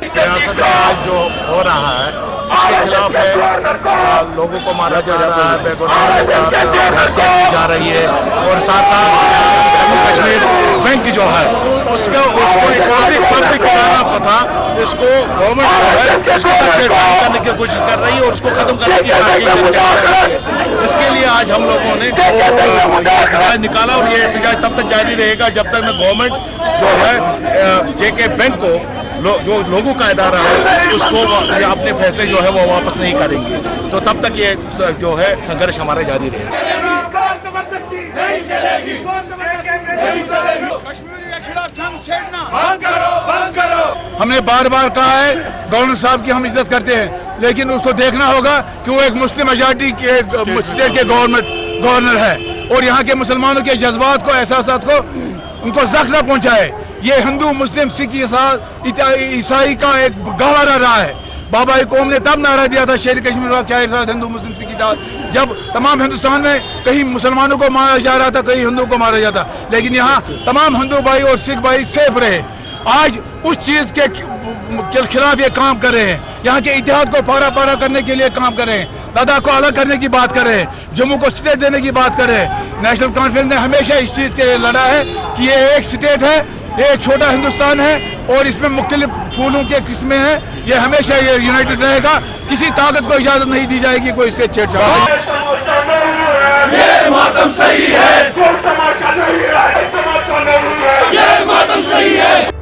सियासत आज जो हो रहा है इसके खिलाफ है, लोगों को मारा जा रहा है, बेगुनाह के साथ हत्या की जा रही है और साथ साथ जम्मू कश्मीर बैंक जो है उसको पब्लिक इदारा था, इसको गवर्नमेंट जो है इसके साथ छेड़छाड़ करने की कोशिश कर रही है और उसको खत्म करने की कोशिश जा रही है, जिसके लिए आज हम लोगों ने एहतजाज निकाला और ये एहतजाज तब तक जारी रहेगा जब तक गवर्नमेंट जो है जेके बैंक को जो लोगों का इदारा है उसको अपने फैसले जो है वो वापस नहीं करेंगे, तो तब तक ये जो है संघर्ष हमारे जारी रहेगा। हमने बार बार कहा है गवर्नर साहब की हम इज्जत करते हैं, लेकिन उसको देखना होगा कि वो एक मुस्लिम मेजॉरिटी के स्टेट के गवर्नर है और यहाँ के मुसलमानों के जज्बात को, एहसासात को उनको ज़ख्म न पहुँचाए। ये हिंदू मुस्लिम सिख ईसाई का एक गहवारा रहा है। बाबा कौम ने तब नारा दिया था शेर कश्मीर का क्या साथ हिंदू मुस्लिम सिख जब तमाम हिंदुस्तान में कहीं मुसलमानों को मारा जा रहा था, कहीं हिंदुओं को मारा जाता, लेकिन यहाँ तमाम हिंदू भाई और सिख भाई सेफ रहे। आज उस चीज़ के खिलाफ ये काम कर रहे हैं, यहाँ के इतिहाद को पारा पारा करने के लिए काम कर रहे हैं, लद्दाख को अलग करने की बात कर रहे हैं, जम्मू को स्टेट देने की बात कर रहे हैं। नेशनल कॉन्फ्रेंस ने हमेशा इस चीज़ के लिए लड़ा है कि ये एक स्टेट है, एक छोटा हिंदुस्तान है और इसमें मुख्तलिफ फूलों के किस्में हैं, ये हमेशा ये यूनाइटेड रहेगा, किसी ताकत को इजाजत नहीं दी जाएगी कोई इससे छेड़छाड़। ये मातम सही है, कोई तमाशा नहीं है, ये मातम सही है।